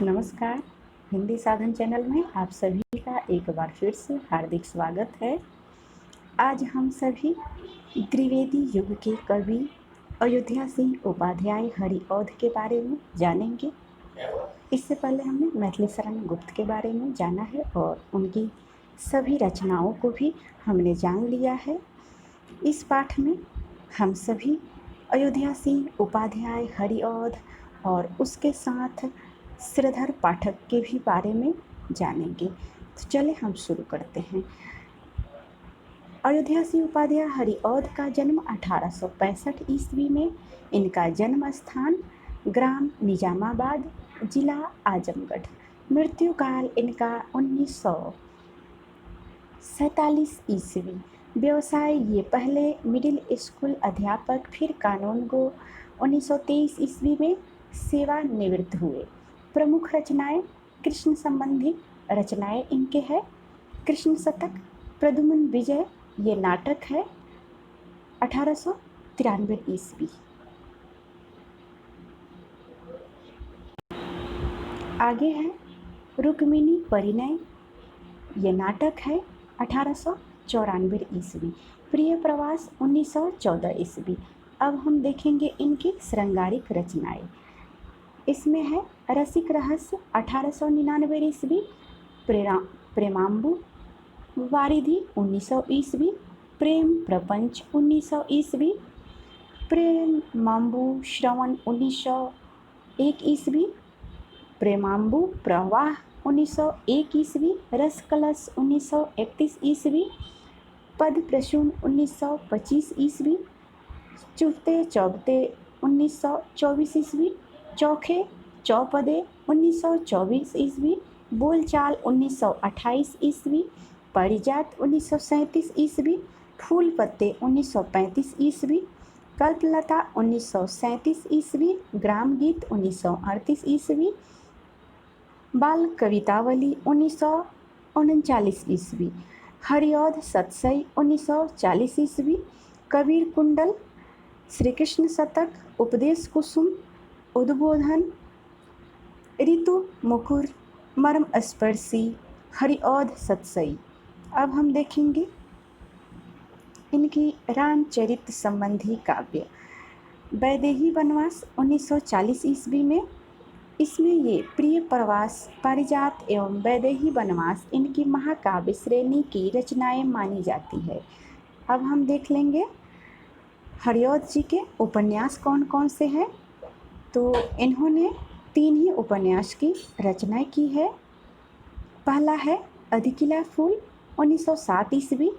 नमस्कार। हिंदी साधन चैनल में आप सभी का एक बार फिर से हार्दिक स्वागत है। आज हम सभी द्विवेदी युग के कवि अयोध्या सिंह उपाध्याय हरिऔध के बारे में जानेंगे। इससे पहले हमने मैथिली शरण गुप्त के बारे में जाना है और उनकी सभी रचनाओं को भी हमने जान लिया है। इस पाठ में हम सभी अयोध्या सिंह उपाध्याय हरिऔध और उसके साथ श्रीधर पाठक के भी बारे में जानेंगे। तो चले हम शुरू करते हैं। अयोध्या सिंह उपाध्याय हरिऔध का जन्म 1865 ईस्वी में। इनका जन्म स्थान ग्राम निजामाबाद, जिला आजमगढ़। मृत्यु काल इनका 1947 ईस्वी। व्यवसाय ये पहले मिडिल स्कूल अध्यापक, फिर कानून गो। 1923 ईस्वी में सेवानिवृत्त हुए। प्रमुख रचनाएं कृष्ण संबंधी रचनाएं इनके हैं। कृष्ण शतक, प्रद्युम्न विजय ये नाटक है 1893 ईस्वी। आगे है रुक्मिणी परिणय, ये नाटक है 1894 ईस्वी। प्रिय प्रवास 1914 ईस्वी। अब हम देखेंगे इनकी श्रृंगारिक रचनाएं। इसमें है रसिक रहस्य 1899 ईस्वी, प्रेमाम्बु वारिधि 1900 ईस्वी, प्रेम प्रपंच 1900 ईस्वी, प्रेमाम्बु श्रवण 1901 ईस्वी, प्रेमाम्बु प्रवाह 1901 ईस्वी, रस कलश 1931 ईस्वी, पद प्रसून 1925 ईस्वी, चुपते चौबते 1924 ईस्वी, चौखे चौपदे 1924 ईस्वी, बोलचाल 1928 ईस्वी, परिजात 1937 ईस्वी, फूल पत्ते 1935 ईस्वी, कल्पलता 1937 ईस्वी, ग्राम गीत 1938 ईस्वी, बाल कवितावली 1939 ईस्वी, हरिऔध सतसई 1940 ईस्वी, कबीर कुंडल, श्री कृष्ण शतक, उपदेश कुसुम, उद्बोधन, ऋतु मुकुर, मर्म स्पर्शी, हरिऔध सतसई। अब हम देखेंगे इनकी रामचरित संबंधी काव्य। वैदेही वनवास 1940 ईस्वी में। इसमें ये प्रिय प्रवास, पारिजात एवं वैदेही वनवास इनकी महाकाव्य श्रेणी की रचनाएं मानी जाती है। अब हम देख लेंगे हरिऔध जी के उपन्यास कौन कौन से हैं। तो इन्होंने 3 ही उपन्यास की रचना की है। पहला है अधिकिला फूल 1907 ईस्वी,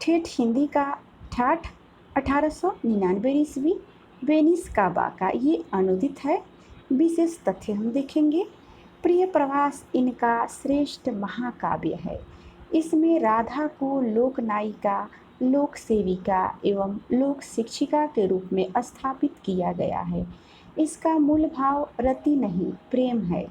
ठेठ हिंदी का ठाठ 1899 ईस्वी, वेनिस का बाका ये अनुदित है। विशेष तथ्य हम देखेंगे। प्रिय प्रवास इनका श्रेष्ठ महाकाव्य है। इसमें राधा को लोक नायिका, लोक सेविका एवं लोक शिक्षिका के रूप में स्थापित किया गया है। इसका मूल भाव रति नहीं प्रेम है।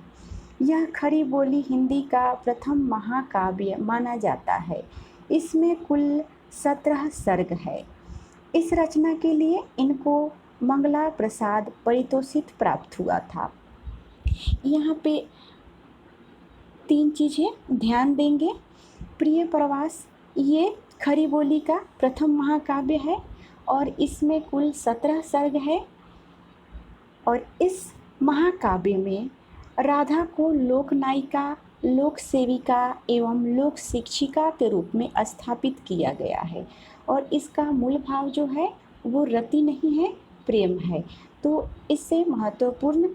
यह खड़ी बोली हिंदी का प्रथम महाकाव्य माना जाता है। इसमें कुल 17 सर्ग है। इस रचना के लिए इनको मंगला प्रसाद पारितोषिक प्राप्त हुआ था। यहाँ पे 3 चीज़ें ध्यान देंगे। प्रिय प्रवास ये खड़ी बोली का प्रथम महाकाव्य है और इसमें कुल 17 सर्ग है। और इस महाकाव्य में राधा को लोक नायिका, लोक सेविका एवं लोक शिक्षिका के रूप में स्थापित किया गया है। और इसका मूल भाव जो है वो रति नहीं है प्रेम है। तो इससे महत्वपूर्ण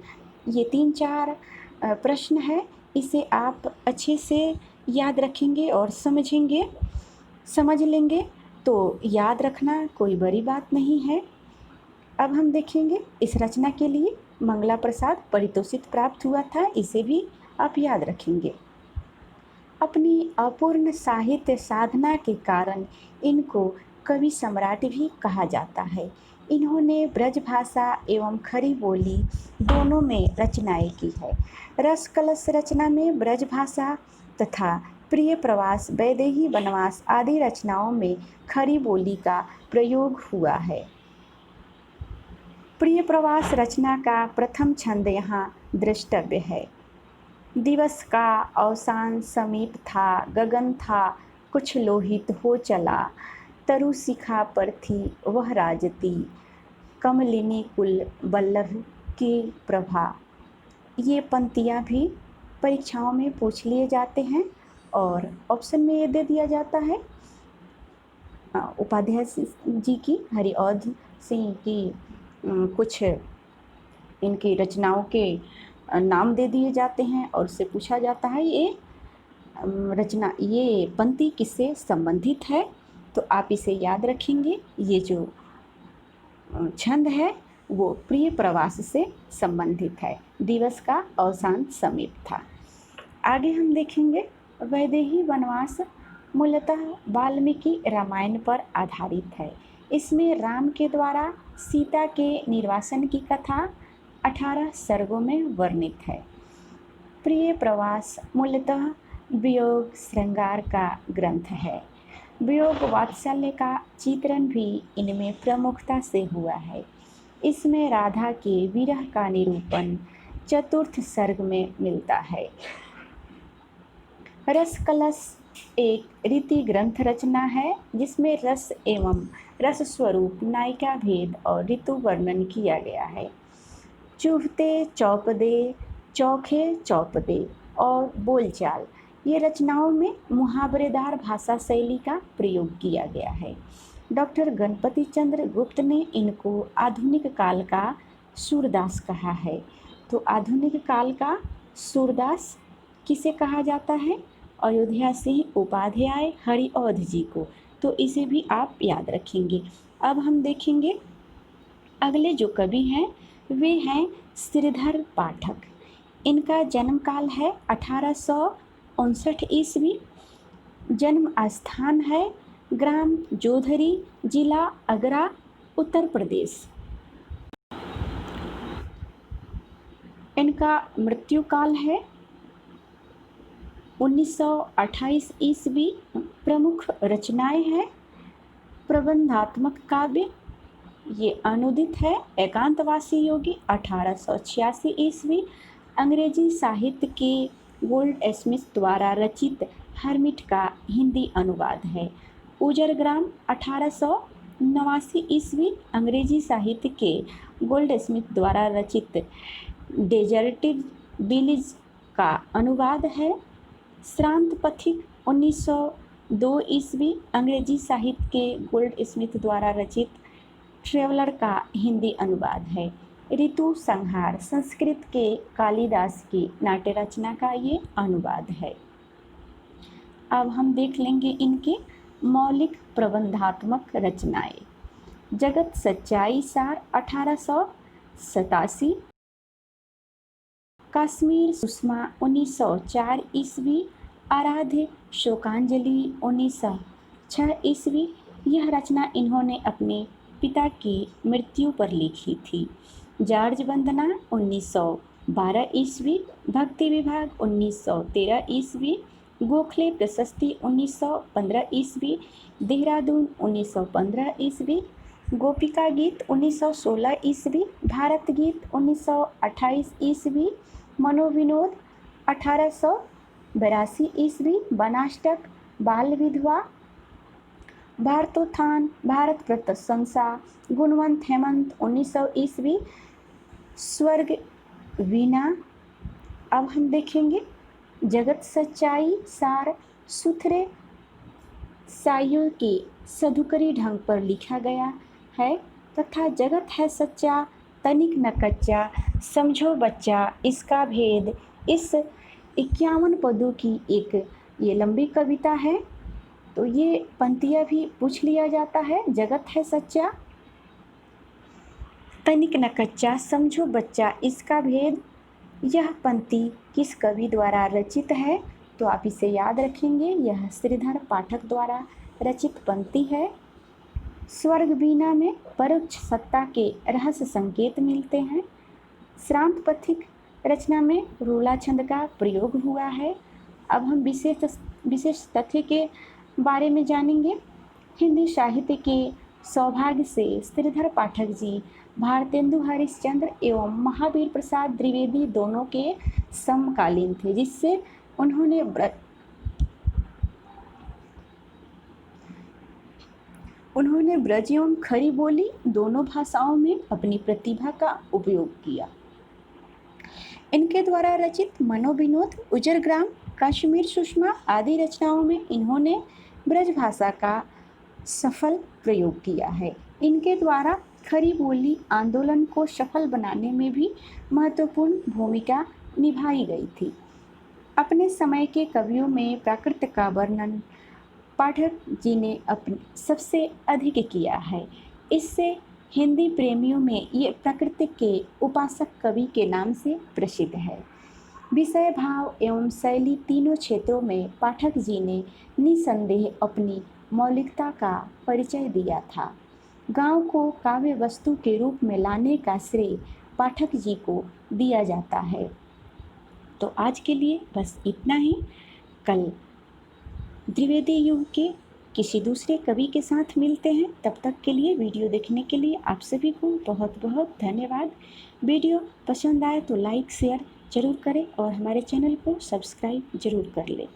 ये 3-4 प्रश्न है। इसे आप अच्छे से याद रखेंगे और समझ लेंगे तो याद रखना कोई बड़ी बात नहीं है। अब हम देखेंगे इस रचना के लिए मंगला प्रसाद पारितोषिक प्राप्त हुआ था, इसे भी आप याद रखेंगे। अपनी अपूर्ण साहित्य साधना के कारण इनको कवि सम्राट भी कहा जाता है। इन्होंने ब्रज भाषा एवं खड़ी बोली दोनों में रचनाएं की है। रस कलश रचना में ब्रज भाषा तथा प्रिय प्रवास, वैदेही वनवास आदि रचनाओं में खड़ी बोली का प्रयोग हुआ है। प्रिय प्रवास रचना का प्रथम छंद यहाँ द्रष्टव्य है। दिवस का अवसान समीप था, गगन था कुछ लोहित हो चला, तरु शिखा पर थी वह राजती, कमलिनी कुल वल्लभ की प्रभा। ये पंक्तियाँ भी परीक्षाओं में पूछ लिए जाते हैं और ऑप्शन में ये दे दिया जाता है उपाध्याय जी की, हरिऔध सिंह की कुछ इनकी रचनाओं के नाम दे दिए जाते हैं और उससे पूछा जाता है ये रचना, ये पंक्ति किससे संबंधित है। तो आप इसे याद रखेंगे, ये जो छंद है वो प्रिय प्रवास से संबंधित है। दिवस का अवसान समीप था। आगे हम देखेंगे वैदेही वनवास मूलतः वाल्मीकि रामायण पर आधारित है। इसमें राम के द्वारा सीता के निर्वासन की कथा 18 सर्गों में वर्णित है। प्रिय प्रवास मूलतः वियोग श्रृंगार का ग्रंथ है। वियोग वात्सल्य का चित्रण भी इनमें प्रमुखता से हुआ है। इसमें राधा के विरह का निरूपण चतुर्थ सर्ग में मिलता है। रस कलश एक रीति ग्रंथ रचना है जिसमें रस एवं रस स्वरूप, नायिका भेद और ऋतु वर्णन किया गया है। चुभते चौपदे, चौखे चौपदे और बोलचाल, ये रचनाओं में मुहावरेदार भाषा शैली का प्रयोग किया गया है। डॉक्टर गणपति चंद्र गुप्त ने इनको आधुनिक काल का सूरदास कहा है। तो आधुनिक काल का सूरदास किसे कहा जाता है? अयोध्या सिंह उपाध्याय हरिऔध जी को। तो इसे भी आप याद रखेंगे। अब हम देखेंगे अगले जो कवि हैं वे हैं श्रीधर पाठक। इनका जन्म काल है 1859 ईस्वी। जन्म स्थान है ग्राम जोधरी, जिला आगरा, उत्तर प्रदेश। इनका मृत्यु काल है 1928 ईस्वी। प्रमुख रचनाएं हैं प्रबंधात्मक काव्य, ये अनुदित है एकांतवासी योगी 1886 ईस्वी। अंग्रेजी साहित्य के गोल्ड स्मिथ द्वारा रचित हर्मिट का हिंदी अनुवाद है। उजरग्राम 1889 ईस्वी। अंग्रेजी साहित्य के गोल्ड स्मिथ द्वारा रचित डेजर्टेड विलेज का अनुवाद है। श्रांत पथिक 1902 ईस्वी। अंग्रेजी साहित्य के गोल्ड स्मिथ द्वारा रचित ट्रेवलर का हिंदी अनुवाद है। ऋतु संहार संस्कृत के कालिदास की नाट्य रचना का ये अनुवाद है। अब हम देख लेंगे इनके मौलिक प्रबंधात्मक रचनाएं। जगत सच्चाई सार 1887। कश्मीर सुषमा 1904 ईस्वी। आराध्य शोकांजलि 1906 ईस्वी। यह रचना इन्होंने अपने पिता की मृत्यु पर लिखी थी। जॉर्ज वंदना 1912 ईस्वी। भक्ति विभाग 1913 ईस्वी। गोखले प्रशस्ति 1915 ईस्वी। देहरादून 1915 ईस्वी। गोपिका गीत 1916 ईस्वी। भारत गीत 1928 ईस्वी। मनोविनोद 1882 ईस्वी। बनाष्टक, बाल विधवा, भारतोत्थान, भारत प्रशंसा, गुणवंत हेमंत 1900 ईस्वी। स्वर्ग वीणा। अब हम देखेंगे जगत सच्चाई सार सुथरे साइयों के सधुकरी ढंग पर लिखा गया है तथा जगत है सच्चा, तनिक न कच्चा, समझो बच्चा इसका भेद, इस 51 पदों की एक ये लंबी कविता है। तो ये पंक्तियाँ भी पूछ लिया जाता है। जगत है सच्चा, तनिक न कच्चा, समझो बच्चा इसका भेद। यह पंक्ति किस कवि द्वारा रचित है? तो आप इसे याद रखेंगे, यह श्रीधर पाठक द्वारा रचित पंक्ति है। स्वर्ग वीणा में परोक्ष सत्ता के रहस्य संकेत मिलते हैं। श्रांत पथिक रचना में रूला छंद का प्रयोग हुआ है। अब हम विशेष तथ्य के बारे में जानेंगे। हिंदी साहित्य के सौभाग्य से श्रीधर पाठक जी भारतेंदु हरिश्चंद्र एवं महावीर प्रसाद द्विवेदी दोनों के समकालीन थे, जिससे उन्होंने ब्रज एवं खड़ी बोली दोनों भाषाओं में अपनी प्रतिभा का उपयोग किया। इनके द्वारा रचित मनोविनोद, उजरग्राम, कश्मीर सुषमा आदि रचनाओं में इन्होंने ब्रज भाषा का सफल प्रयोग किया है। इनके द्वारा खड़ी बोली आंदोलन को सफल बनाने में भी महत्वपूर्ण भूमिका निभाई गई थी। अपने समय के कवियों में प्राकृत का वर्णन पाठक जी ने अपने सबसे अधिक किया है। इससे हिंदी प्रेमियों में ये प्रकृति के उपासक कवि के नाम से प्रसिद्ध है। विषय, भाव एवं शैली तीनों क्षेत्रों में पाठक जी ने निसंदेह अपनी मौलिकता का परिचय दिया था। गांव को काव्य वस्तु के रूप में लाने का श्रेय पाठक जी को दिया जाता है। तो आज के लिए बस इतना ही। कल द्विवेदी युग के किसी दूसरे कवि के साथ मिलते हैं। तब तक के लिए वीडियो देखने के लिए आप सभी को बहुत बहुत धन्यवाद। वीडियो पसंद आए तो लाइक शेयर ज़रूर करें और हमारे चैनल को सब्सक्राइब ज़रूर कर लें।